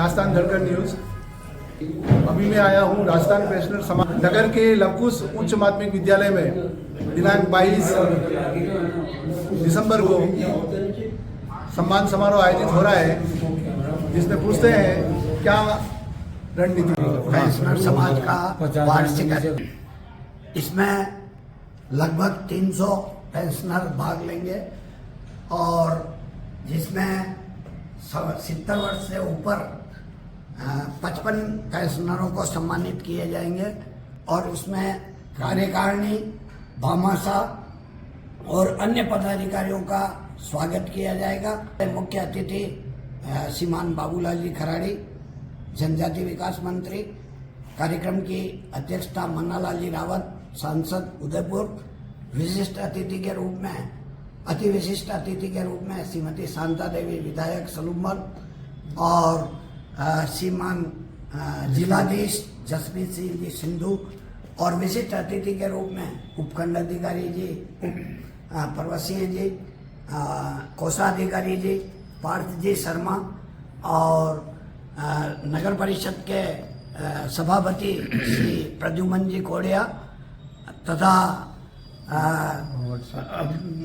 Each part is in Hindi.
राजस्थान धड़कन न्यूज। अभी मैं आया हूँ राजस्थान पेंशनर समाज नगर के लवकुश उच्च माध्यमिक विद्यालय में दिनांक 22 दिसंबर को सम्मान समारोह आयोजित हो रहा है, जिसमें पूछते हैं क्या रणनीति पेंशनर समाज का वार्षिक है। इसमें लगभग 300 पेंशनर भाग लेंगे और जिसमें 70 वर्ष से ऊपर 55 पेंशनरों को सम्मानित किए जाएंगे और उसमें कार्यकारिणी, भामाशाह और अन्य पदाधिकारियों का स्वागत किया जाएगा। मुख्य अतिथि श्रीमान बाबूलाल जी खराड़ी, जनजाति विकास मंत्री। कार्यक्रम की अध्यक्षता मन्नालाल जी रावत, सांसद उदयपुर। विशिष्ट अतिथि के रूप में अति विशिष्ट अतिथि के रूप में श्रीमती शांता देवी, विधायक सलूमल, और श्रीमान जिलाधीश जसप्रीत सिंह जी सिंधु, और विशिष्ट अतिथि के रूप में उपखंड अधिकारी जी, पर्वत सिंह जी, कोषाधिकारी जी पार्थ जी शर्मा, और नगर परिषद के सभापति श्री प्रद्युमन जी कोड़िया तथा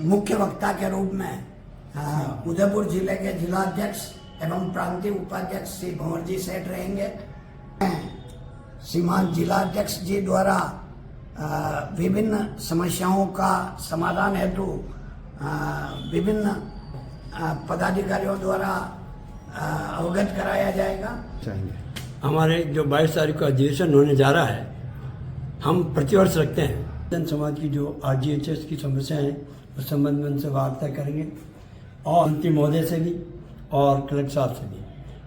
मुख्य वक्ता के रूप में उदयपुर जिले के जिलाध्यक्ष एवं प्रांतीय उपाध्यक्ष श्री भंवर जी सेठ रहेंगे। श्रीमान जिलाध्यक्ष जी द्वारा विभिन्न समस्याओं का समाधान हेतु विभिन्न पदाधिकारियों द्वारा अवगत कराया जाएगा। हमारे जो 22 तारीख को अधिवेशन होने जा रहा है, हम प्रतिवर्ष रखते हैं जन समाज की जो RGHS की समस्याएं हैं उस संबंध में उनसे वार्ता करेंगे और मंत्री महोदय से भी और कलेक्टर साहब से भी,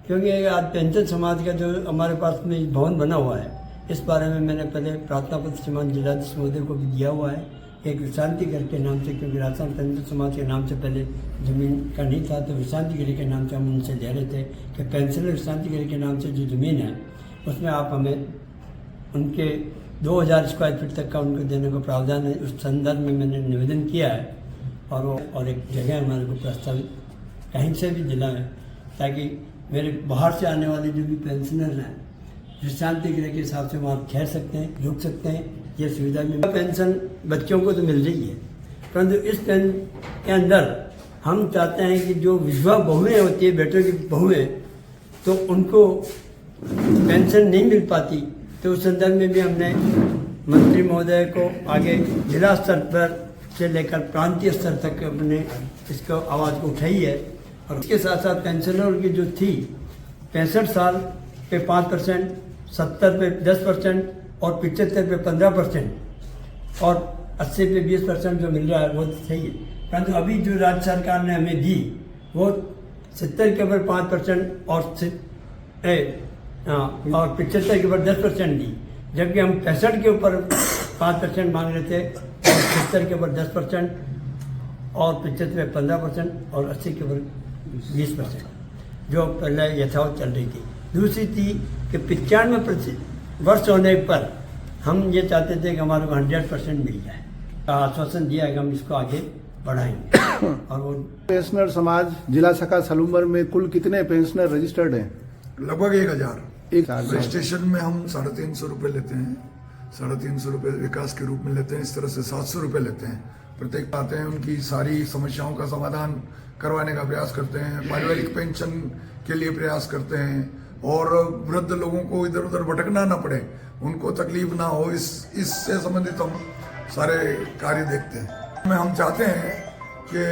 क्योंकि आज पेंशन समाज का जो हमारे पास में भवन बना हुआ है, इस बारे में मैंने पहले प्रार्थना पत्र श्रीमान जिलाधीश महोदय को भी दिया हुआ है, एक विश्रांति घर के नाम से, क्योंकि राजस्थान पेंशन समाज के नाम से पहले ज़मीन का नहीं था, तो विश्रांति गृह के नाम से हम उनसे दे रहे थे कि पेंशनर विश्रांति गृह के नाम से जो ज़मीन है उसमें आप हमें उनके 2000 स्क्वायर फीट तक का उनको देने का प्रावधान है। उस संदर्भ में मैंने निवेदन किया है और एक जगह हमारे को प्रस्तावित कहीं से भी दिला है, ताकि मेरे बाहर से आने वाले जो भी पेंशनर हैं विश्रांति गृह के हिसाब से वहाँ ठहर सकते हैं, रुक सकते हैं। ये सुविधा भी पेंशन बच्चों को तो मिल रही है, परंतु इस पेन के अंदर हम चाहते हैं कि जो विधवा बहुएँ होती है, बेटों की बहुएँ, तो उनको पेंशन नहीं मिल पाती, तो उस संदर्भ में भी हमने मंत्री महोदय को आगे जिला स्तर पर से लेकर प्रांतीय स्तर तक अपने इसको आवाज़ को उठाई है। और उसके साथ साथ पेंशनर की जो थी 65 साल पे 5%, 70 पे 10% और 75 पे 15% और 80 पे 20% जो मिल रहा है वो सही है, परंतु अभी जो राज्य सरकार ने हमें दी वो 70 के ऊपर 5% और 75 के ऊपर 10% दी, जबकि हम 65 के ऊपर 5% मांग रहे थे और 70 के ऊपर 10% और 75 में 15% और 80 के ऊपर 20% जो पहले यथावत चल रही थी। दूसरी थी कि 95 वर्ष होने पर हम ये चाहते थे कि हमारे को 100% मिल जाए। आश्वासन दिया है कि हम इसको आगे बढ़ाएंगे। और वो पेंशनर समाज जिला शाखा सलूमर में कुल कितने पेंशनर रजिस्टर्ड हैं? लगभग 1000। रजिस्ट्रेशन में हम 350 रुपये लेते हैं, 350 रुपये विकास के रूप में लेते हैं। इस तरह से 700 रुपये लेते हैं। प्रत्येक आते हैं, उनकी सारी समस्याओं का समाधान करवाने का प्रयास करते हैं, पारिवारिक पेंशन के लिए प्रयास करते हैं और वृद्ध लोगों को इधर उधर भटकना ना पड़े, उनको तकलीफ ना हो, इससे संबंधित हम सारे कार्य देखते हैं। हम चाहते हैं कि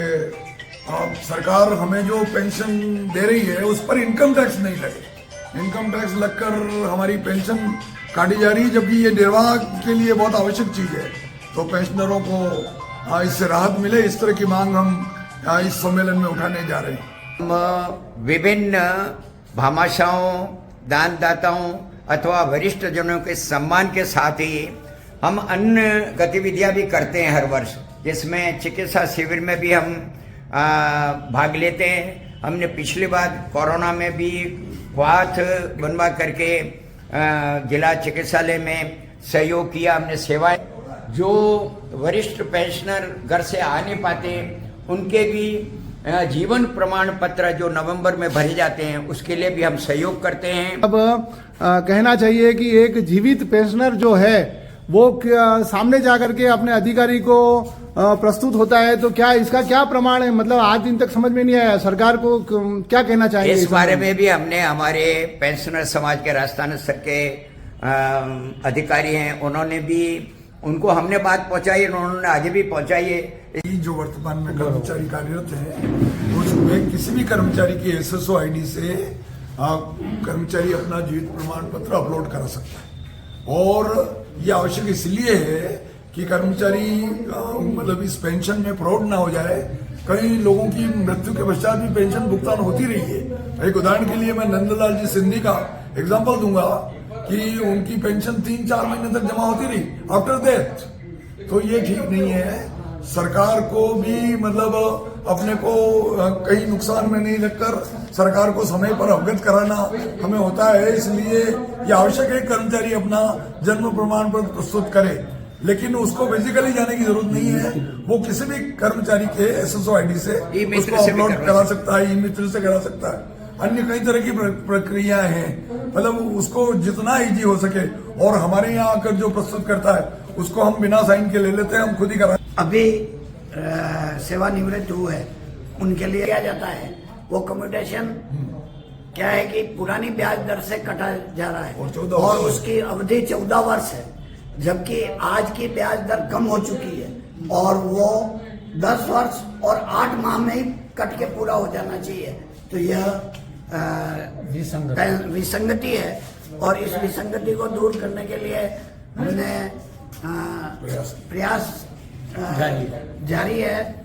अब सरकार हमें जो पेंशन दे रही है उस पर इनकम टैक्स नहीं लगे। इनकम टैक्स लगकर हमारी पेंशन काटी जा रही है, जबकि ये निर्वाह के लिए बहुत आवश्यक चीज है, तो पेंशनरों को इससे राहत मिले, इस तरह की मांग हम इस सम्मेलन में उठाने जा रहे हैं। हम विभिन्न भामाशाहों, दानदाताओं अथवा वरिष्ठ जनों के सम्मान के साथ ही हम अन्य गतिविधियां भी करते हैं हर वर्ष, जिसमें चिकित्सा शिविर में भी हम भाग लेते हैं। हमने पिछली बार कोरोना में भी क्वाथ बनवा करके जिला चिकित्सालय में सहयोग किया, हमने सेवाएं। जो वरिष्ठ पेंशनर घर से आ नहीं पाते उनके भी जीवन प्रमाण पत्र जो नवंबर में भरे जाते हैं उसके लिए भी हम सहयोग करते हैं। अब कहना चाहिए कि एक जीवित पेंशनर जो है वो सामने जाकर के अपने अधिकारी को प्रस्तुत होता है, तो क्या इसका क्या प्रमाण है? मतलब आज दिन तक समझ में नहीं आया, सरकार को क्या कहना चाहिए इस बारे में भी हमने हमारे पेंशनर समाज के राजस्थान स्तर के अधिकारी हैं, उन्होंने भी उनको हमने बात पहुंचाई, उन्होंने आगे भी पहुंचाई है। जो वर्तमान में कर्मचारी कार्यरत हैं उसमें किसी भी कर्मचारी की SSO ID से कर्मचारी अपना जीवित प्रमाण पत्र अपलोड करा सकता है। और ये आवश्यक इसलिए है कि कर्मचारी मतलब इस पेंशन में फ्रॉड ना हो जाए। कई लोगों की मृत्यु के पश्चात भी पेंशन भुगतान होती रही है। एक उदाहरण के लिए मैं नंदलाल जी सिंधी का एग्जाम्पल दूंगा कि उनकी पेंशन 3-4 महीने तक जमा होती रही आफ्टर डेथ। तो ये ठीक नहीं है। सरकार को भी मतलब अपने को कहीं नुकसान में नहीं लगकर सरकार को समय पर अवगत कराना हमें होता है। इसलिए ये आवश्यक है कर्मचारी अपना जन्म प्रमाण पत्र प्रस्तुत करे, लेकिन उसको फिजिकली जाने की जरूरत नहीं है। वो किसी भी कर्मचारी के SSO ID से उसको अपलोड करा सकता है, ई-मित्र से करा सकता है। अन्य कई तरह की प्रक्रियाएं हैं, मतलब उसको जितना इजी हो सके। और हमारे यहाँ आकर जो प्रस्तुत करता है उसको हम बिना साइन के ले लेते हैं, हम खुद ही करा। अभी सेवानिवृत्त हुए उनके लिए किया जाता है वो कम्यूटेशन क्या है कि पुरानी ब्याज दर से कटा जा रहा है और उसकी अवधि 14 वर्ष है, जबकि आज की ब्याज दर कम हो चुकी है और वो 10 वर्ष और 8 माह में ही कट के पूरा हो जाना चाहिए। तो यह विसंगति है और इस विसंगति को दूर करने के लिए हमने प्रयास जारी है।